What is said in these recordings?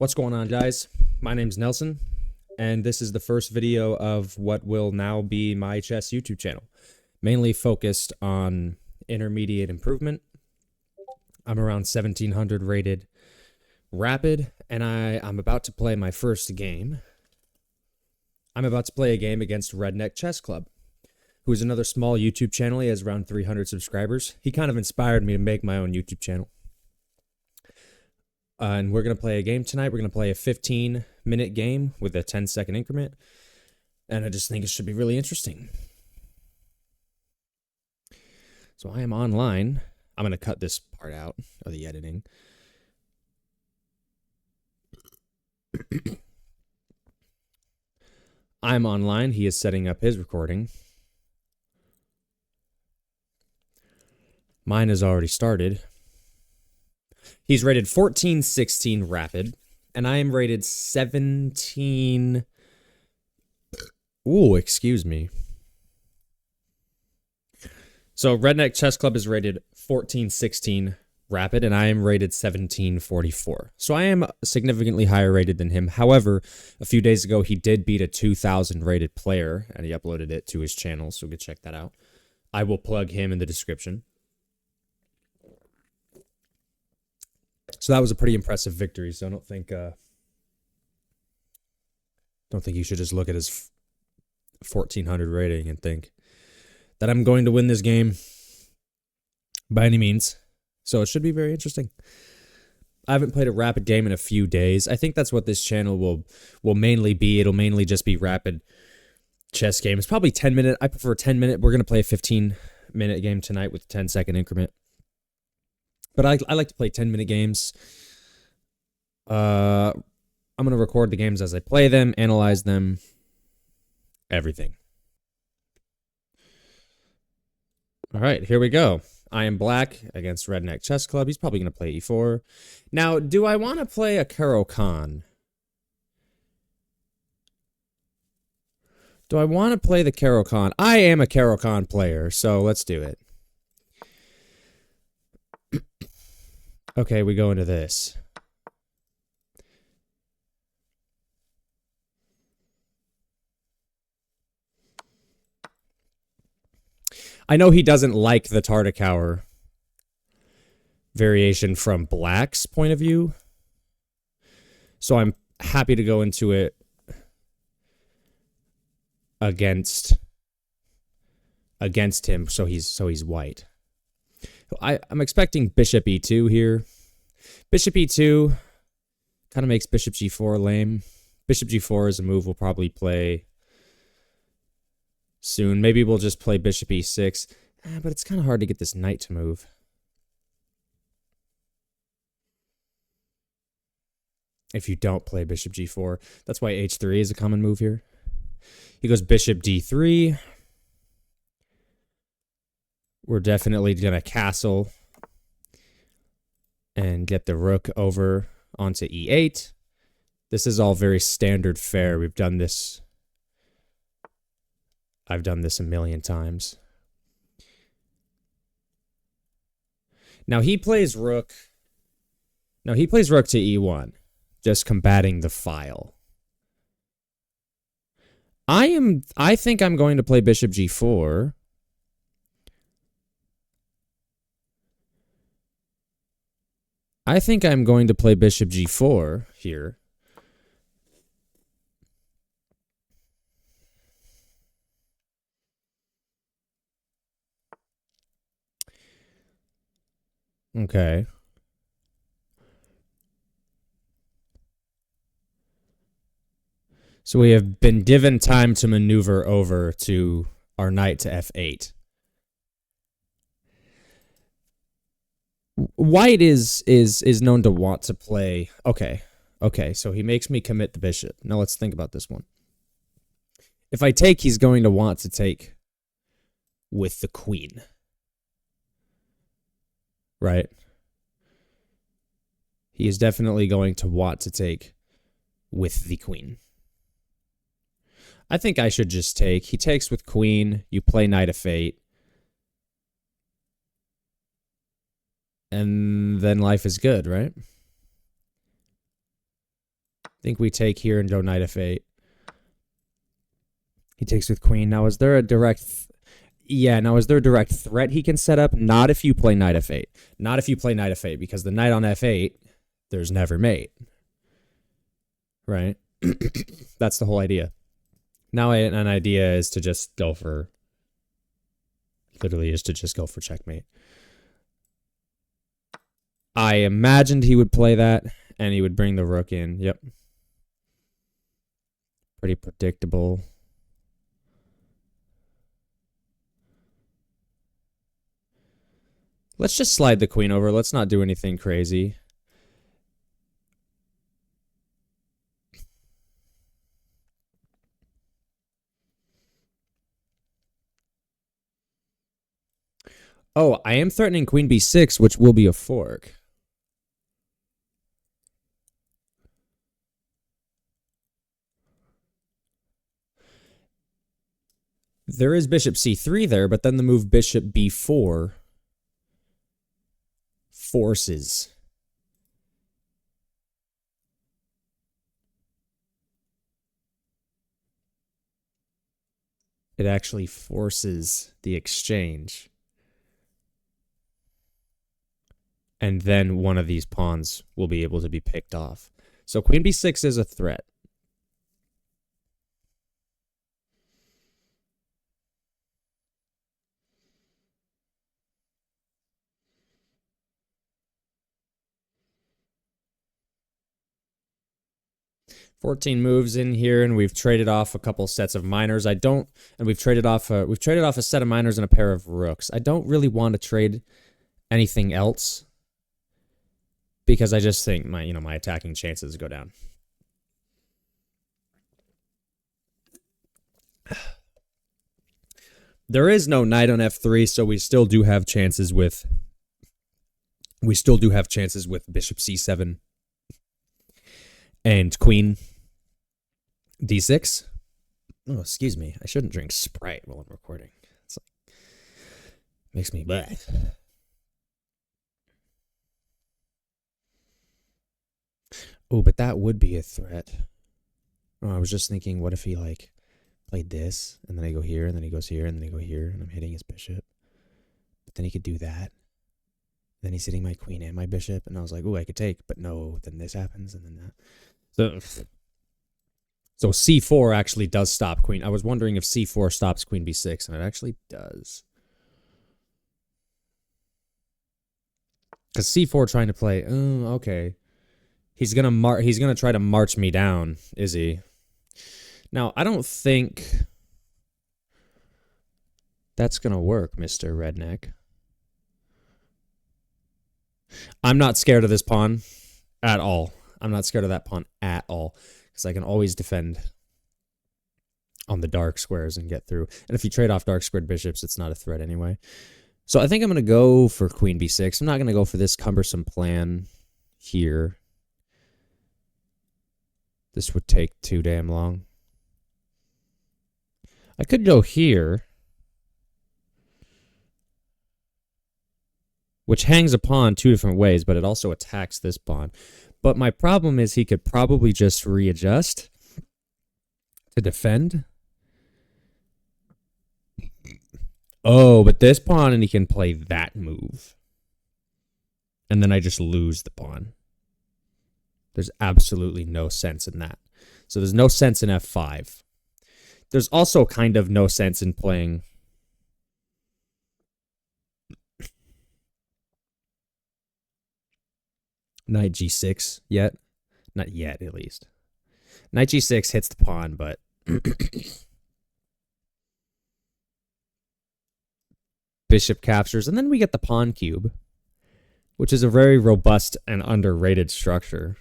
What's going on, guys? My name's Nelson, and this is the first video of what will now be my chess YouTube channel, mainly focused on intermediate improvement. I'm around 1700 rated rapid, and I'm about to play my first game. I'm about to play a game against Redneckchessclub, who is another small YouTube channel. He has around 300 subscribers. He kind of inspired me to make my own YouTube channel. And we're going to play a game tonight. We're going to play a 15-minute game with a 10-second increment. And I just think it should be really interesting. So I am online. I'm going to cut this part out of the editing. I'm online. He is setting up his recording. Mine has already started. He's rated 1416 rapid, and I am rated 17. Ooh, excuse me. So Redneckchessclub is rated 1416 rapid, and I am rated 1744. So I am significantly higher rated than him. However, a few days ago, he did beat a 2000 rated player, and he uploaded it to his channel, so go check that out. I will plug him in the description. So that was a pretty impressive victory. So I don't think you should just look at his 1400 rating and think that I'm going to win this game by any means. So it should be very interesting. I haven't played a rapid game in a few days. I think that's what this channel will mainly be. It'll mainly just be rapid chess games. Probably 10-minute. I prefer 10-minute. We're going to play a 15-minute game tonight with a 10-second increment. But I like to play 10-minute games. I'm going to record the games as I play them, analyze them, everything. All right, here we go. I am black against Redneckchessclub. He's probably going to play e4. Now, do I want to play a Caro-Kann? Do I want to play the Caro-Kann? I am a Caro-Kann player, so let's do it. Okay, we go into this. I know he doesn't like the Tartakower variation from black's point of view, so I'm happy to go into it against him, so he's white. I'm expecting bishop e2 here. Bishop e2 kind of makes bishop g4 lame. Bishop g4 is a move we'll probably play soon. Maybe we'll just play bishop e6. But it's kind of hard to get this knight to move. If you don't play bishop g4. That's why h3 is a common move here. He goes bishop d3. We're definitely going to castle and get the rook over onto e8. This is all very standard fare. We've done this. I've done this a million times. Now he plays rook. Now he plays rook to e1, just combating the file. I think I'm going to play bishop g4. I think I'm going to play bishop g4 here. Okay. So we have been given time to maneuver over to our knight to f8. White is known to want to play. Okay, so he makes me commit the bishop. Now let's think about this one. If I take, he's going to want to take with the queen. Right? He is definitely going to want to take with the queen. I think I should just take. He takes with queen. You play knight f8. And then life is good, right? think we take here and go knight f8. He takes with queen. Now, is there a direct... now is there a direct threat he can set up? Not if you play knight f8. Not if you play knight f8, because the knight on f8, there's never mate. Right? That's the whole idea. Now an idea is to just go for... Literally is to just go for checkmate. I imagined he would play that, and he would bring the rook in. Yep. Pretty predictable. Let's just slide the queen over. Let's not do anything crazy. Oh, I am threatening queen b6, which will be a fork. There is bishop c3 there, but then the move bishop b4 forces. It actually forces the exchange. And then one of these pawns will be able to be picked off. So queen b6 is a threat. "14 moves in here, and we've traded off a couple sets of minors. We've traded off a set of minors and a pair of rooks. I don't really want to trade anything else because I just think my attacking chances go down. There is no knight on f3, so we still do have chances with bishop c7 and queen d6. Oh, excuse me. I shouldn't drink Sprite while I'm recording. It's like, makes me bad. Oh, but that would be a threat. Oh, I was just thinking, what if he played this, and then I go here, and then he goes here, and then I go here, and I'm hitting his bishop. But then he could do that. Then he's hitting my queen and my bishop, and I was like, oh, I could take, but no, then this happens, and then that. So c4 actually does stop queen. I was wondering if c4 stops queen b6, and it actually does. Because c4 trying to play, oh, okay. He's gonna try to march me down, is he? Now, I don't think that's gonna work, Mr. Redneck. I'm not scared of this pawn at all. I'm not scared of that pawn at all. Because I can always defend on the dark squares and get through. And if you trade off dark squared bishops, it's not a threat anyway. So I think I'm going to go for queen b6. I'm not going to go for this cumbersome plan here. This would take too damn long. I could go here, which hangs a pawn two different ways, but it also attacks this pawn. But my problem is he could probably just readjust to defend. Oh, but this pawn, and he can play that move. And then I just lose the pawn. There's absolutely no sense in that. So there's no sense in f5. There's also kind of no sense in playing knight g6 yet. Not yet, at least. Knight g6 hits the pawn, but bishop captures, and then we get the pawn cube, which is a very robust and underrated structure.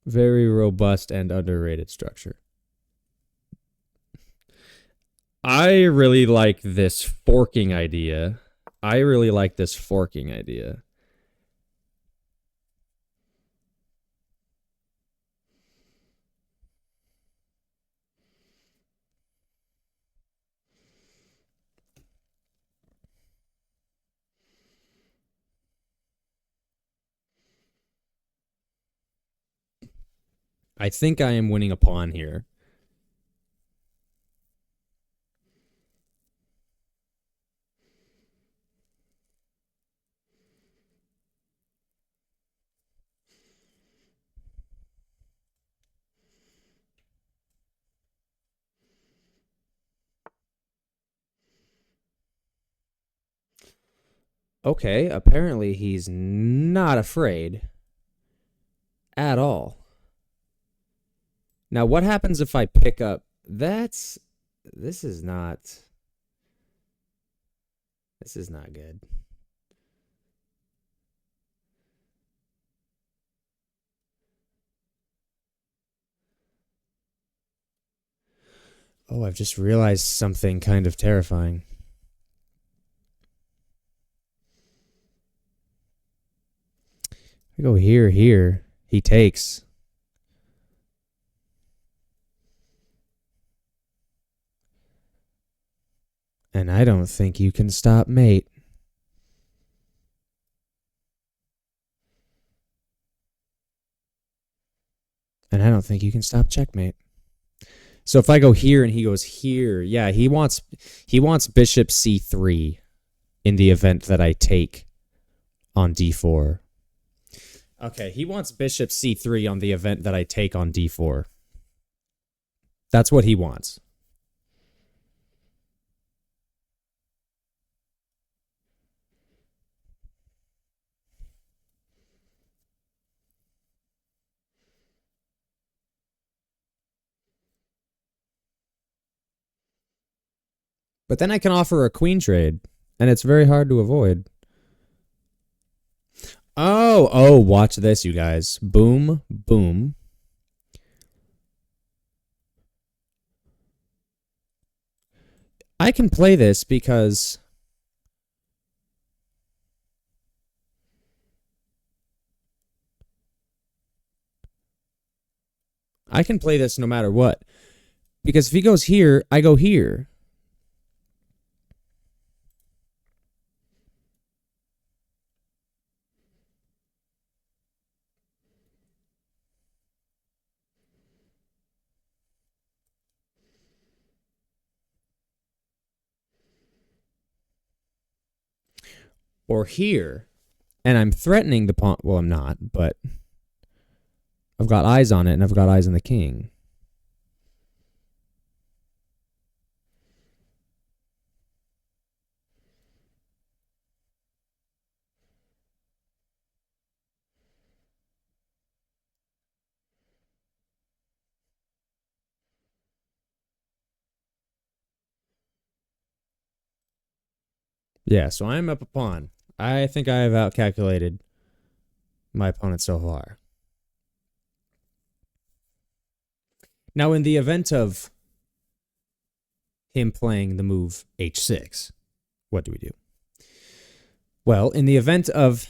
Very robust and underrated structure. I really like this forking idea. I think I am winning a pawn here. Okay, apparently he's not afraid at all. Now, what happens if I pick up? This is not good. Oh, I've just realized something kind of terrifying. I go here, he takes. And I don't think you can stop mate. And I don't think you can stop checkmate. So if I go here and he goes here, yeah, he wants bishop c3 in the event that I take on d4. Okay, he wants bishop c3 on the event that I take on d4. That's what he wants. But then I can offer a queen trade, and it's very hard to avoid. Oh, watch this, you guys. Boom, boom. I can play this because I can play this no matter what. Because if he goes here, I go here. Or here. And I'm threatening the pawn. Well, I'm not, but I've got eyes on it, and I've got eyes on the king. Yeah, so I'm up a pawn. I think I have outcalculated my opponent so far. Now, in the event of him playing the move h6, what do we do? Well, in the event of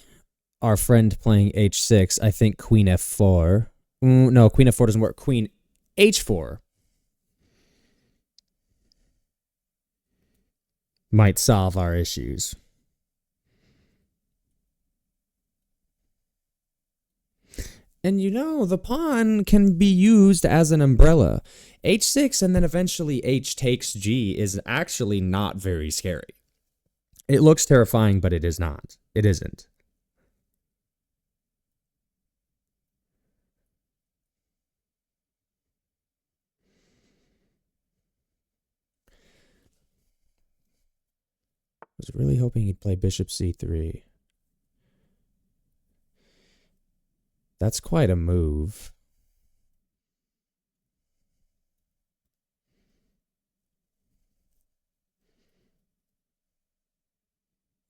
our friend playing h6, I think queen f4. No, queen f4 doesn't work. Queen h4 might solve our issues. And you know, the pawn can be used as an umbrella. h6 and then eventually h takes g is actually not very scary. It looks terrifying, but it is not. It isn't. I was really hoping he'd play bishop c3. That's quite a move.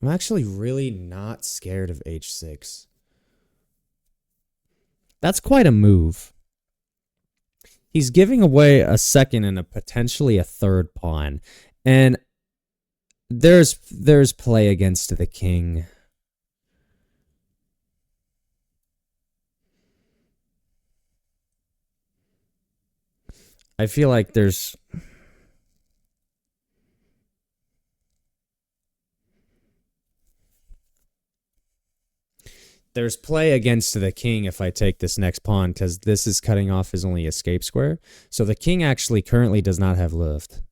I'm actually really not scared of h6. That's quite a move. He's giving away a second and potentially a third pawn. And there's play against the king. I feel like there's... There's play against the king if I take this next pawn, because this is cutting off his only escape square. So the king actually currently does not have Luft.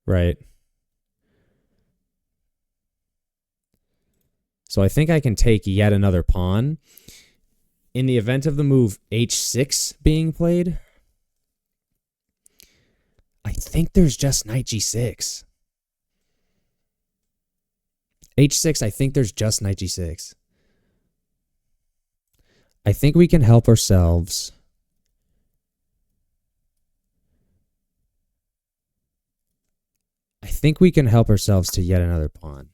Right. So I think I can take yet another pawn. In the event of the move h6 being played, I think there's just knight g6. h6, I think there's just knight g6. I think we can help ourselves. I think we can help ourselves to yet another pawn.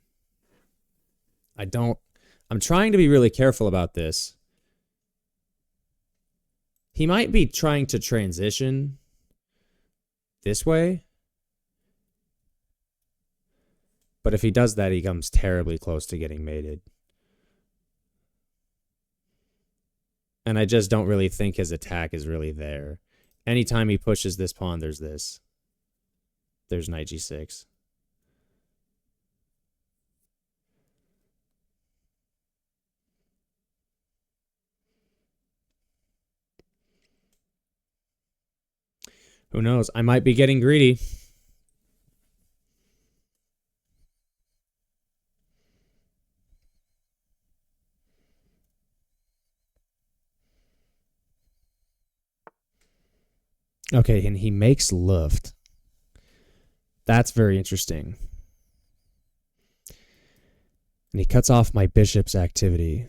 I'm trying to be really careful about this. He might be trying to transition this way. But if he does that, he comes terribly close to getting mated. And I just don't really think his attack is really there. Anytime he pushes this pawn, there's this. There's knight g6. Who knows? I might be getting greedy. Okay, and he makes Luft. That's very interesting. And he cuts off my bishop's activity,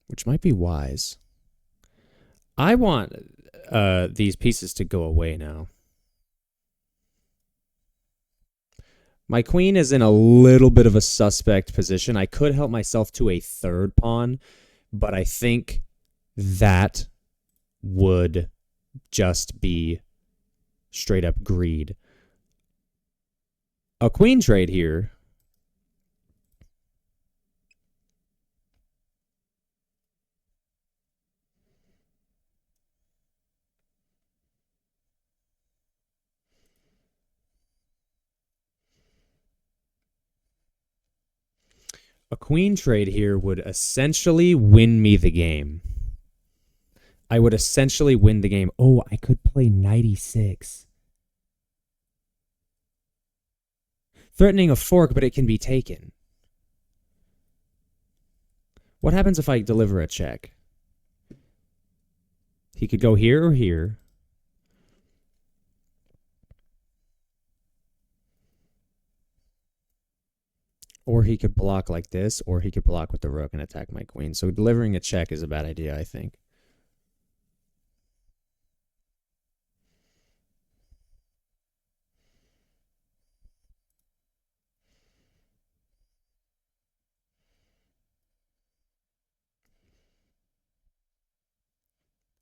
which might be wise. I want these pieces to go away now. My queen is in a little bit of a suspect position. I could help myself to a third pawn, but I think that would just be straight up greed. A queen trade here. A queen trade here would essentially win me the game. I would essentially win the game. Oh, I could play knight e6. Threatening a fork, but it can be taken. What happens if I deliver a check? He could go here or here. Or he could block like this, or he could block with the rook and attack my queen. So delivering a check is a bad idea, I think.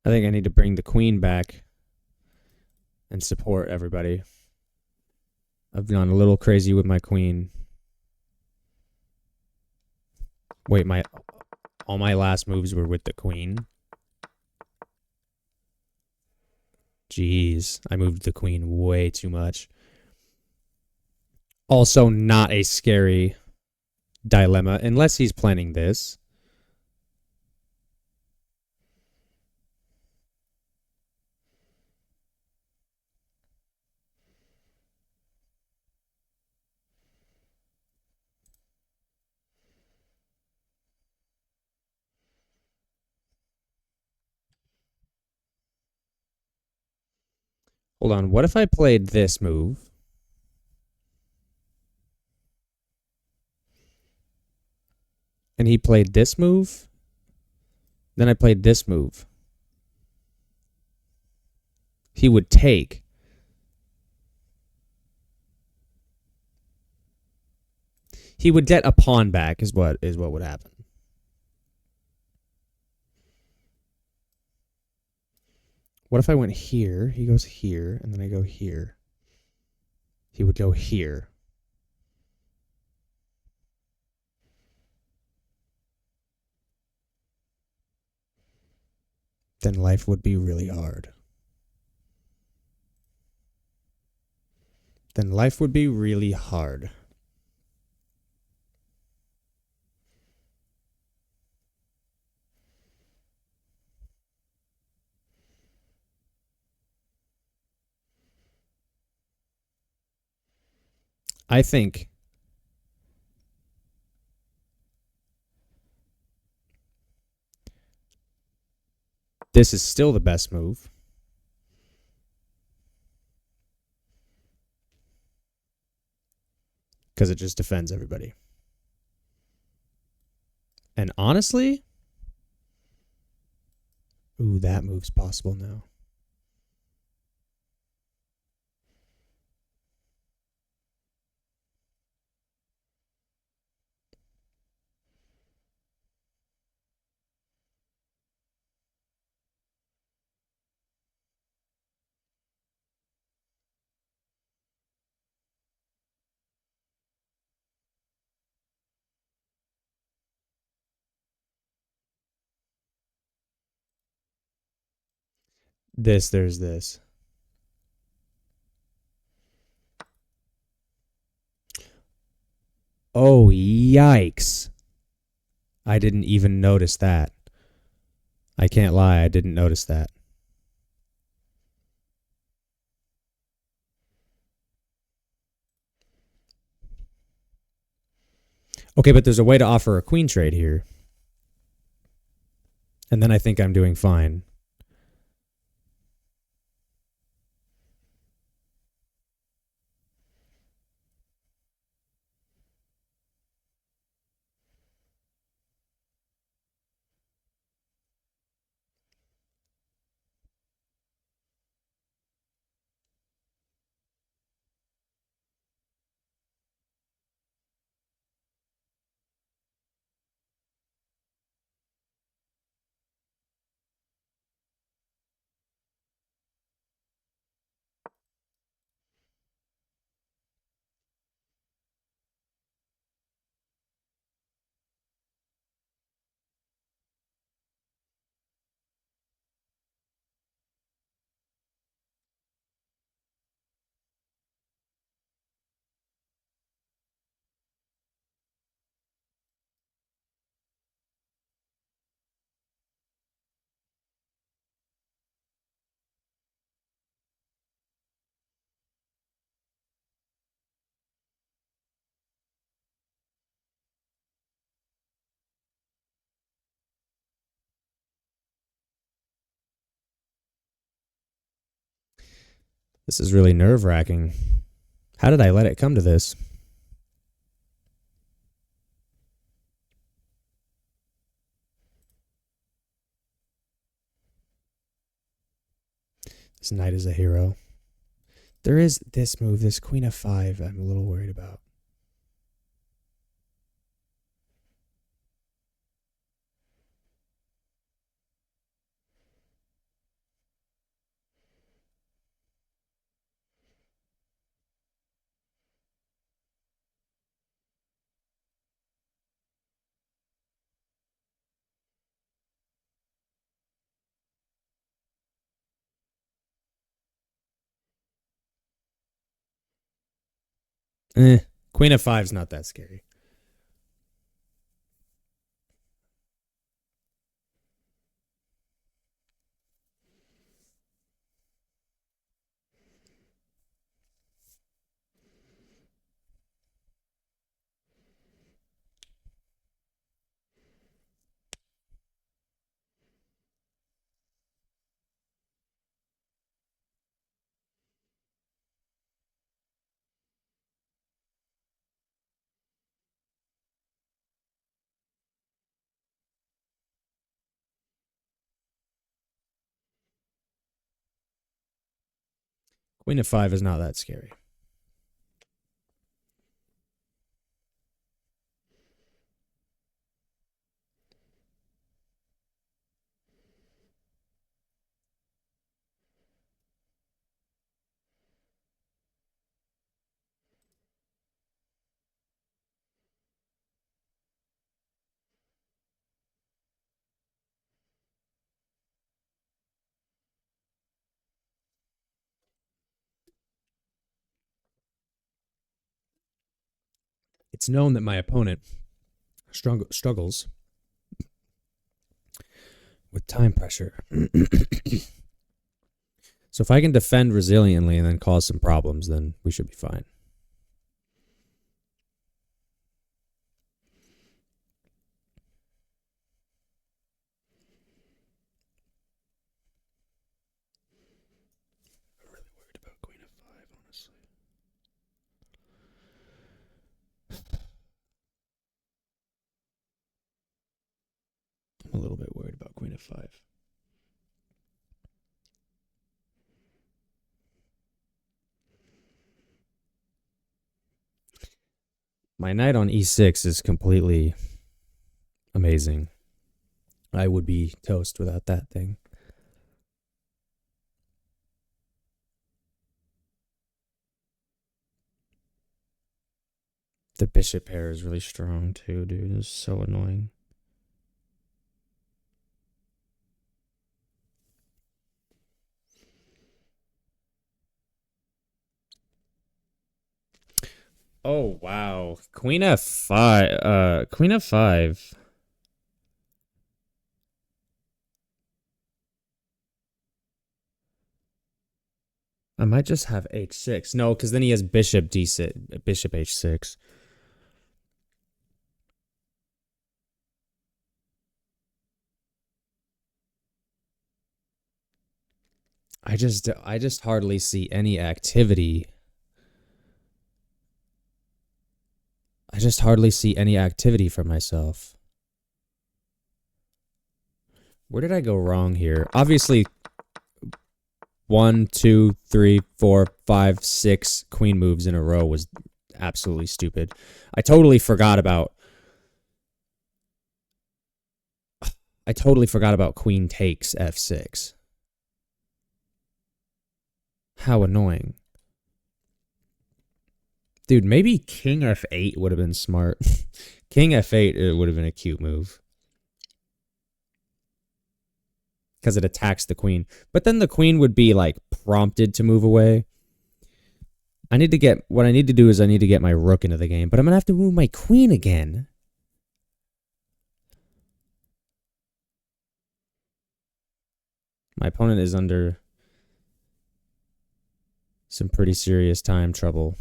I think I need to bring the queen back and support everybody. I've gone a little crazy with my queen. Wait, all my last moves were with the queen. Jeez, I moved the queen way too much. Also, not a scary dilemma, unless he's planning this. Hold on, what if I played this move? And he played this move? Then I played this move. He would take. He would get a pawn back is what would happen. What if I went here? He goes here, and then I go here. He would go here. Then life would be really hard. Then life would be really hard. I think this is still the best move. Because it just defends everybody. And honestly, ooh, that move's possible now. There's this. Oh, yikes. I didn't even notice that. I can't lie, I didn't notice that. Okay, but there's a way to offer a queen trade here. And then I think I'm doing fine. This is really nerve-wracking. How did I let it come to this? This knight is a hero. There is this move, this queen of 5, I'm a little worried about. Queen of 5's not that scary. Queen of 5 is not that scary. It's known that my opponent struggles with time pressure. So if I can defend resiliently and then cause some problems, then we should be fine. I'm a little bit worried about queen f5. My knight on e6 is completely amazing. I would be toast without that thing. The bishop pair is really strong too, dude. It's so annoying. Oh wow. Queen f5. Queen f5. I might just have h6. No, because then he has bishop d6, bishop h6. I just hardly see any activity. I just hardly see any activity for myself. Where did I go wrong here? Obviously, 1, 2, 3, 4, 5, 6 queen moves in a row was absolutely stupid. I totally forgot about queen takes f6. How annoying. Dude, maybe king f8 would have been smart. King f8, it would have been a cute move. Because it attacks the queen. But then the queen would be, like, prompted to move away. What I need to do is I need to get my rook into the game. But I'm going to have to move my queen again. My opponent is under some pretty serious time trouble.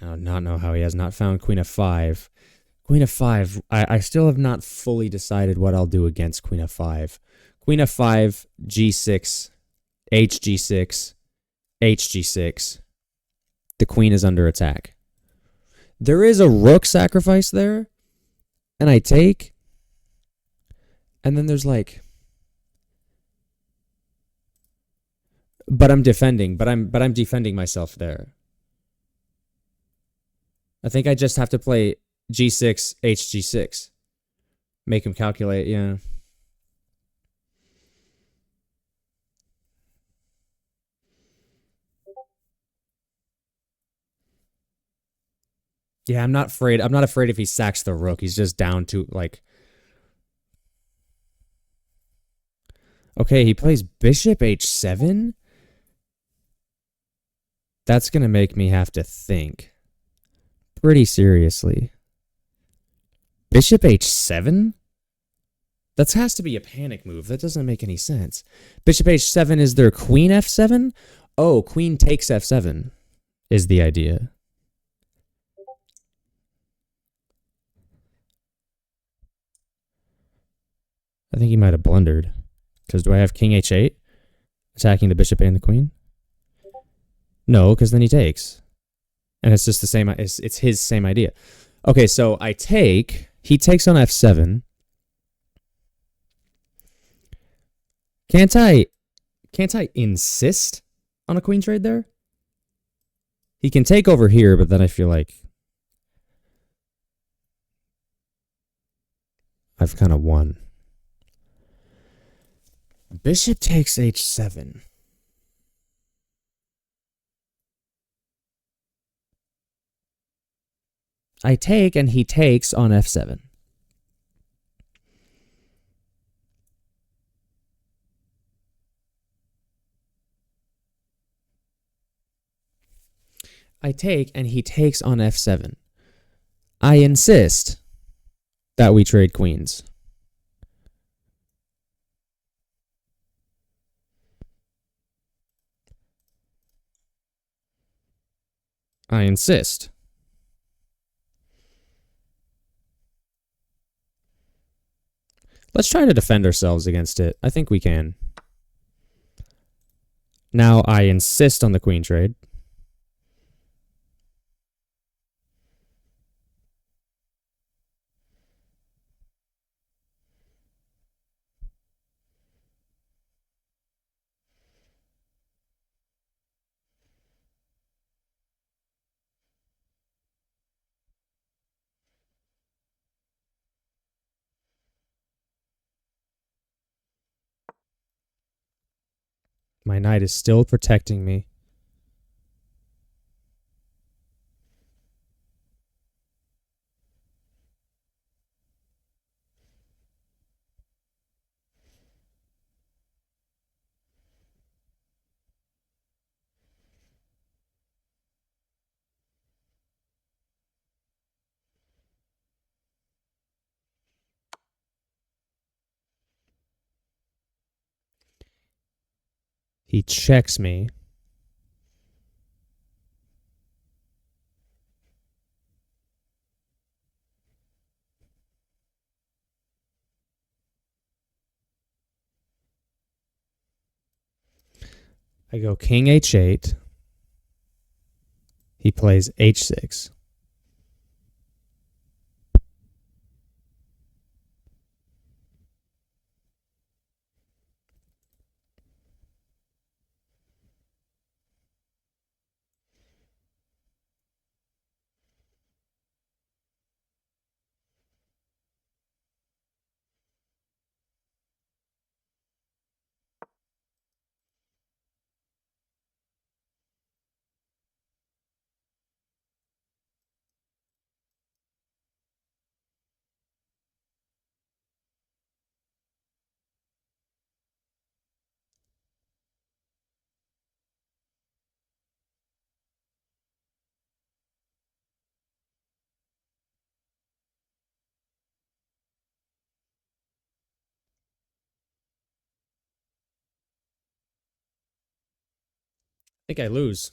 I do not know how he has not found queen f5. Queen f5, I still have not fully decided what I'll do against queen f5. Queen f5, g6, hg6, hg6. The queen is under attack. There is a rook sacrifice there, and I take. And then there's like, but I'm defending myself there. I think I just have to play g6, hg6. Make him calculate, yeah. Yeah, I'm not afraid if he sacks the rook. He's just down to, like... Okay, he plays bishop h7? That's going to make me have to think pretty seriously. Bishop h7? That has to be a panic move. That doesn't make any sense. Bishop h7, is there queen f7? Oh, queen takes f7 is the idea. I think he might have blundered. Because do I have king h8? Attacking the bishop and the queen? No, because then he takes. And it's just the same, it's his same idea. Okay, so I take, he takes on f7. Can't I insist on a queen trade there? He can take over here, but then I feel like I've kind of won. Bishop takes h7. I take, and he takes on f7. I take, and he takes on f7. I insist that we trade queens. I insist. Let's try to defend ourselves against it. I think we can. Now I insist on the queen trade. My knight is still protecting me. He checks me. I go king h8. He plays h6. I think I lose.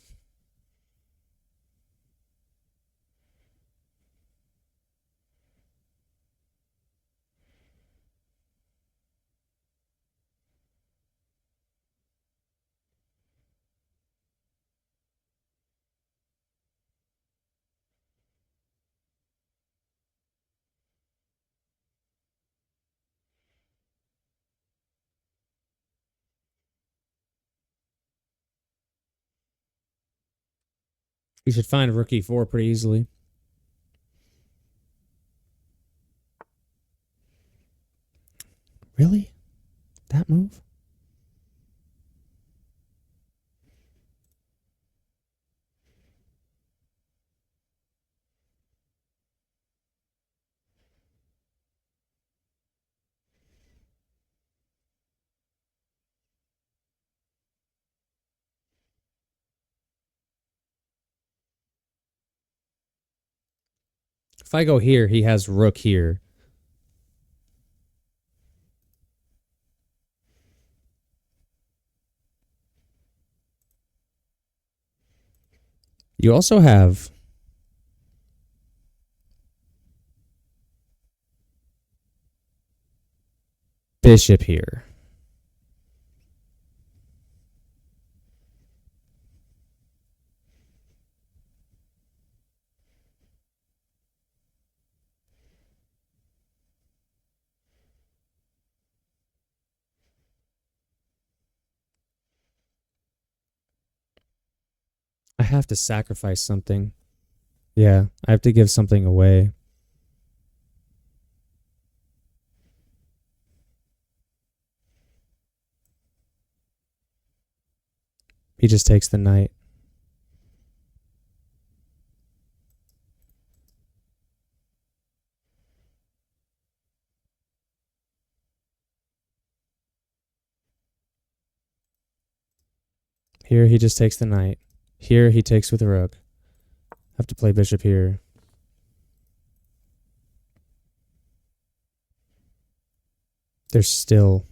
You should find rook e4 pretty easily. Really? That move? If I go here, he has rook here. You also have bishop here. I have to sacrifice something. Yeah, I have to give something away. He just takes the knight. Here he just takes the knight. Here he takes with the rook. I have to play bishop here. There's still...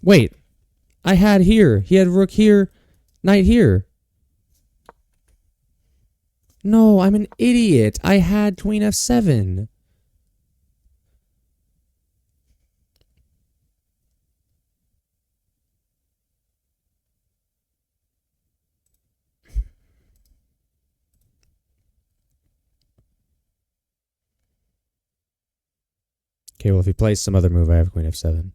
Wait, I had here. He had rook here, knight here. No, I'm an idiot. I had queen f7. Okay, well, if he plays some other move, I have queen f7.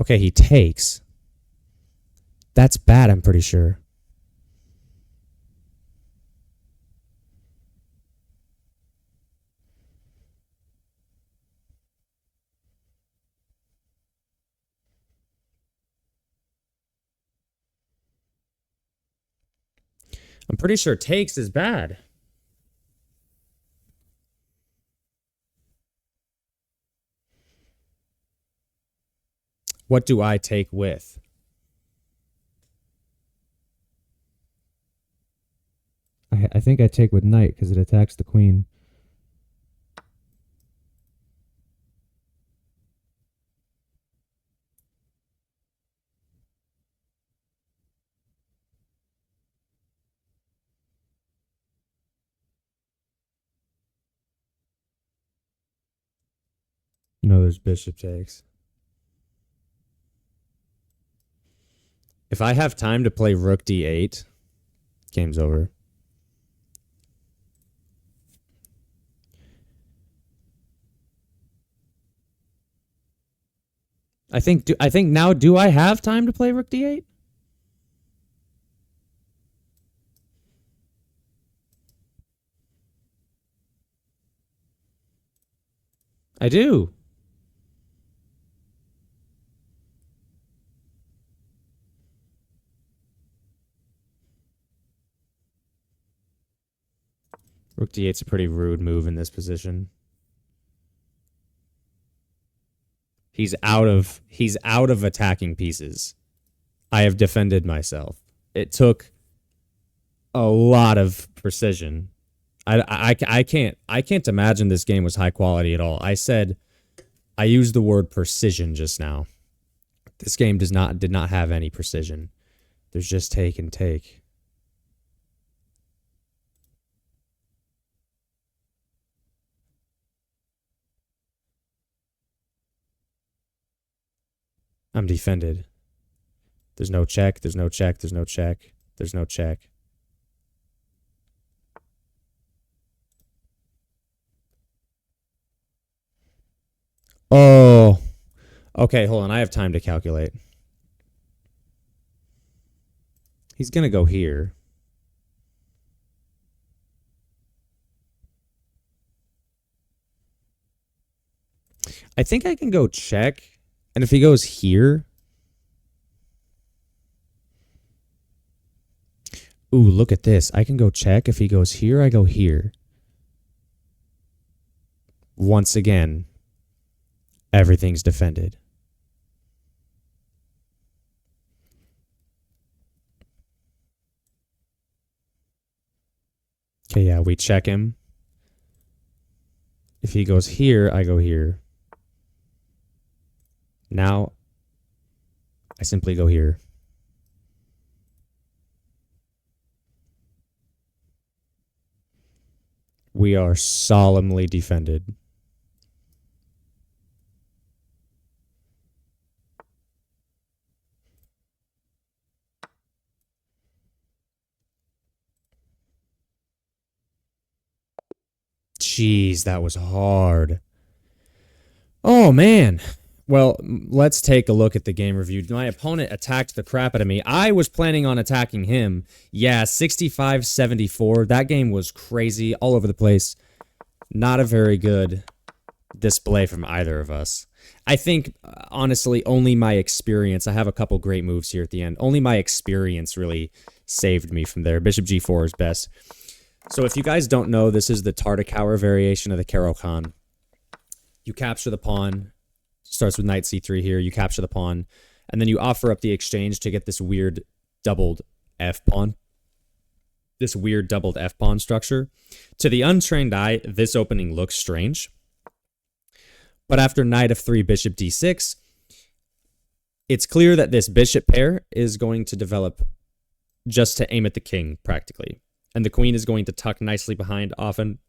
Okay, he takes. That's bad, I'm pretty sure. I'm pretty sure takes is bad. What do I take with? I think I take with knight because it attacks the queen. No, there's bishop takes. If I have time to play rook d8, game's over. I think now do I have time to play rook d8? I do. Rook d8's a pretty rude move in this position. He's out of attacking pieces. I have defended myself. It took a lot of precision. I can't imagine this game was high quality at all. I used the word precision just now. This game did not have any precision. There's just take and take. I'm defended. There's no check, there's no check, there's no check, there's no check. Oh. Okay, hold on. I have time to calculate. He's going to go here. I think I can go check. And if he goes here... Ooh, look at this. I can go check. If he goes here, I go here. Once again, everything's defended. Okay, yeah, we check him. If he goes here, I go here. Now, I simply go here. We are solemnly defended. Jeez, that was hard. Oh, man. Well, let's take a look at the game review. My opponent attacked the crap out of me. I was planning on attacking him. Yeah, 65-74. That game was crazy, all over the place. Not a very good display from either of us. I think, honestly, only my experience. I have a couple great moves here at the end. Only my experience really saved me from there. Bishop g4 is best. So if you guys don't know, this is the Tartakower variation of the Caro-Kann. You capture the pawn. Starts with knight c3 here. You capture the pawn. And then you offer up the exchange to get this weird doubled f-pawn. This weird doubled f-pawn structure. To the untrained eye, this opening looks strange. But after knight f3, bishop d6, it's clear that this bishop pair is going to develop just to aim at the king, practically. And the queen is going to tuck nicely behind, often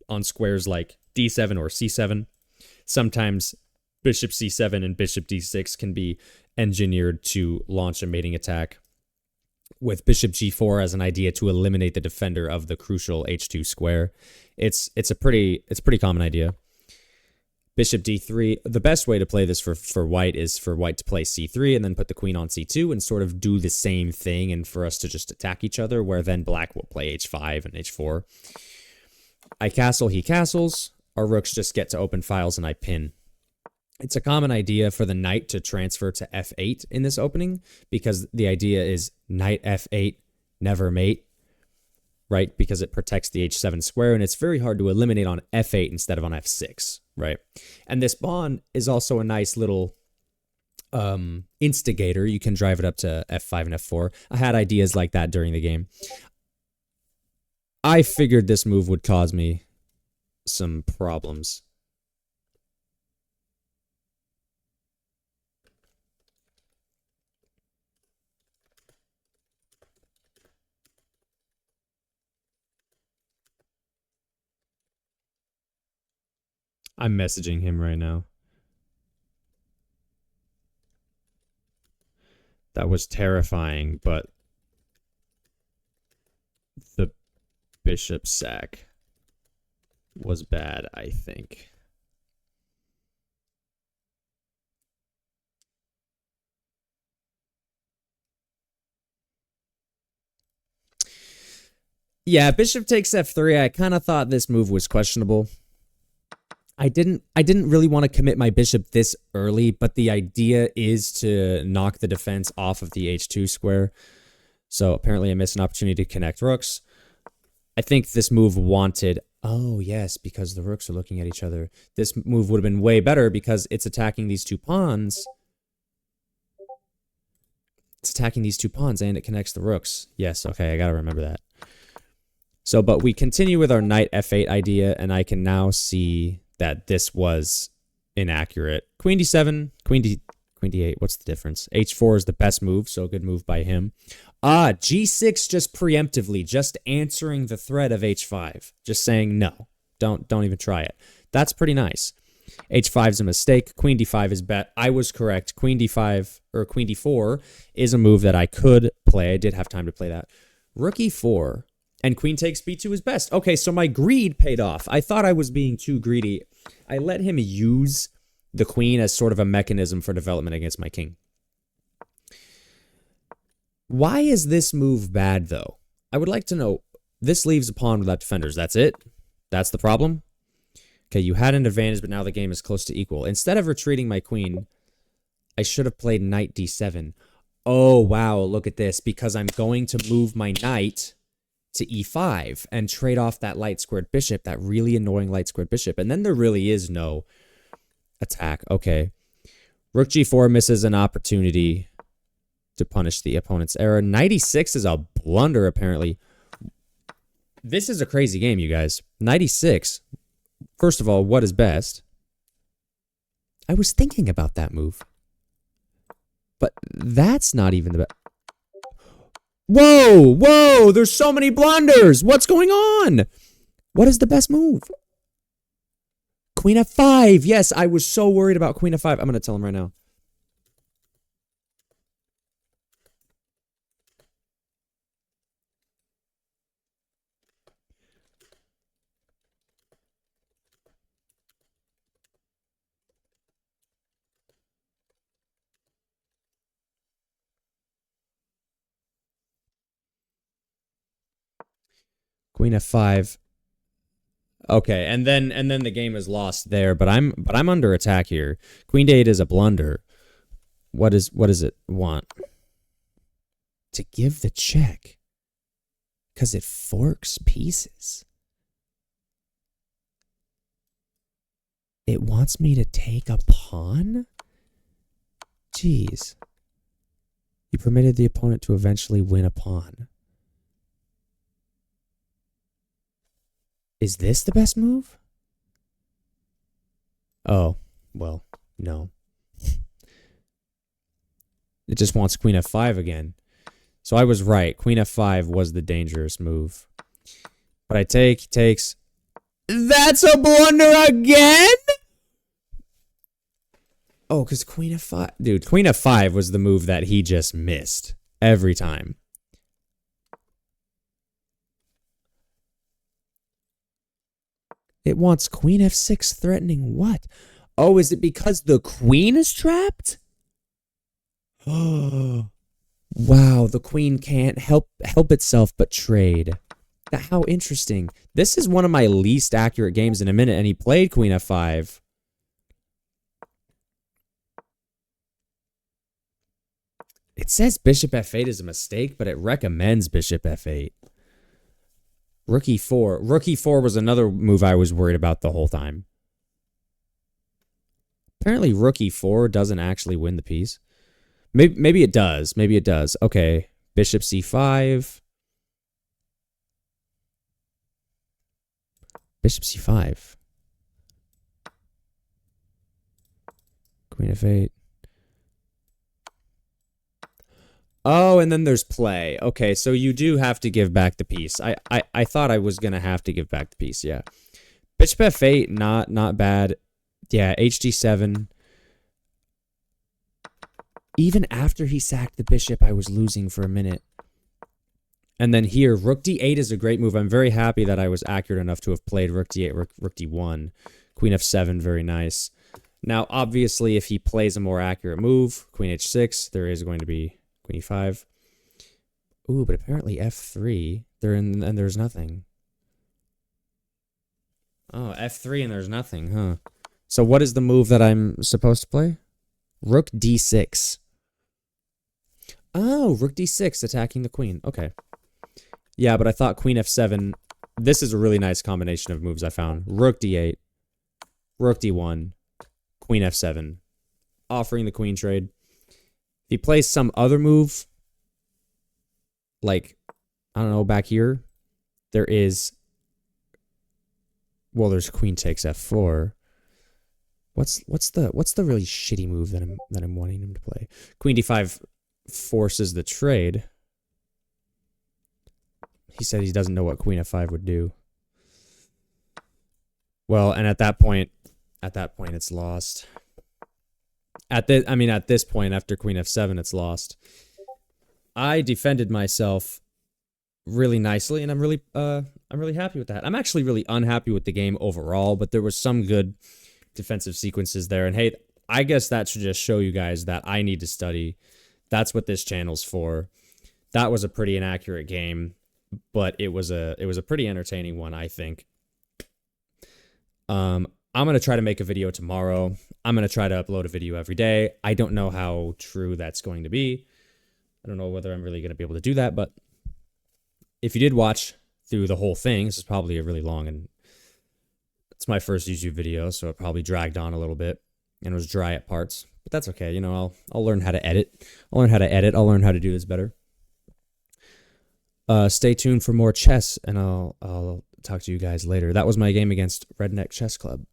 on squares like d7 or c7. Sometimes bishop c7 and bishop d6 can be engineered to launch a mating attack, with bishop g4 as an idea to eliminate the defender of the crucial h2 square. It's a pretty common idea. Bishop d3. The best way to play this for white is for white to play c3 and then put the queen on c2 and sort of do the same thing and for us to just attack each other, where then black will play h5 and h4. I castle, he castles. Our rooks just get to open files and I pin. It's a common idea for the knight to transfer to f8 in this opening because the idea is knight f8, never mate, right? Because it protects the h7 square and it's very hard to eliminate on f8 instead of on f6, right? And this pawn is also a nice little instigator. You can drive it up to f5 and f4. I had ideas like that during the game. I figured this move would cause me some problems. I'm messaging him right now. That was terrifying, but the bishop sack was bad, I think. Yeah, bishop takes f3. I kind of thought this move was questionable. I didn't really want to commit my bishop this early, but the idea is to knock the defense off of the h2 square. So apparently I missed an opportunity to connect rooks. I think this move wanted... Oh, yes, because the rooks are looking at each other. This move would have been way better because it's attacking these two pawns. It's attacking these two pawns and it connects the rooks. Yes, okay, I gotta remember that. So, but we continue with our knight f8 idea, and I can now see that this was inaccurate. Queen d7, queen d8, what's the difference? h4 is the best move, so a good move by him. G6 just preemptively, just answering the threat of h5. Just saying no, don't even try it. That's pretty nice. h5 is a mistake. Queen d5 is bet. I was correct. Queen d5 or queen d4 is a move that I could play. I did have time to play that. Rook e4 and queen takes b2 is best. Okay, so my greed paid off. I thought I was being too greedy. I let him use the queen as sort of a mechanism for development against my king. Why is this move bad, though? I would like to know. This leaves a pawn without defenders. That's it? That's the problem? Okay, you had an advantage, but now the game is close to equal. Instead of retreating my queen, I should have played knight d7. Oh, wow, look at this. Because I'm going to move my knight to e5 and trade off that light squared bishop, that really annoying light squared bishop. And then there really is no attack. Okay. Rook g4 misses an opportunity to punish the opponent's error. Knight e6 is a blunder, apparently. This is a crazy game, you guys. Knight e6. First of all, what is best? I was thinking about that move. But that's not even the best. Whoa, whoa, there's so many blunders. What's going on? What is the best move? Queen f5. Yes, I was so worried about queen f5. I'm going to tell him right now. Queen f5. Okay, and then the game is lost there, but I'm under attack here. Queen d8 is a blunder. What does it want? To give the check. Cuz it forks pieces. It wants me to take a pawn? Jeez. You permitted the opponent to eventually win a pawn. Is this the best move? Oh, well, no. It just wants queen f5 again. So I was right. Queen f5 was the dangerous move. But I takes. That's a blunder again? Oh, because queen f5. Dude, queen f5 was the move that he just missed every time. It wants queen f6 threatening what? Oh, is it because the queen is trapped? Oh, wow, the queen can't help itself but trade. How interesting. This is one of my least accurate games in a minute, and he played queen f5. It says bishop f8 is a mistake, but it recommends bishop f8. Rook e4. Rook e4 was another move I was worried about the whole time. Apparently rook e4 doesn't actually win the piece. Maybe it does. Maybe it does. Okay. Bishop c5. Bishop c5. Queen f8. Oh, and then there's play. Okay, so you do have to give back the piece. I thought I was gonna have to give back the piece. Yeah, bishop f8, not bad. Yeah, hd7. Even after he sacked the bishop, I was losing for a minute. And then here, rook d8 is a great move. I'm very happy that I was accurate enough to have played rook d8, rook d1, queen f7. Very nice. Now, obviously, if he plays a more accurate move, queen h6, there is going to be queen e5. Ooh, but apparently f3, and there's nothing. Oh, f3 and there's nothing, huh? So what is the move that I'm supposed to play? Rook d6. Oh, rook d6, attacking the queen. Okay. Yeah, but I thought queen f7. This is a really nice combination of moves I found. Rook d8, rook d1, queen f7, offering the queen trade. If he plays some other move, like, I don't know, back here, there is, well, there's queen takes f4. What's the really shitty move that I'm wanting him to play? Queen d5 forces the trade. He said he doesn't know what queen f5 would do. Well, and at that point it's lost. At this point, after queen f7, it's lost. I defended myself really nicely, and I'm really happy with that. I'm actually really unhappy with the game overall, but there was some good defensive sequences there. And hey, I guess that should just show you guys that I need to study. That's what this channel's for. That was a pretty inaccurate game, but it was a pretty entertaining one, I think. I'm going to try to make a video tomorrow. I'm going to try to upload a video every day. I don't know how true that's going to be. I don't know whether I'm really going to be able to do that, but if you did watch through the whole thing, this is probably a really long, and it's my first YouTube video, so it probably dragged on a little bit and was dry at parts, but that's okay. You know, I'll learn how to edit. I'll learn how to edit. I'll learn how to do this better. Stay tuned for more chess, and I'll talk to you guys later. That was my game against Redneck Chess Club.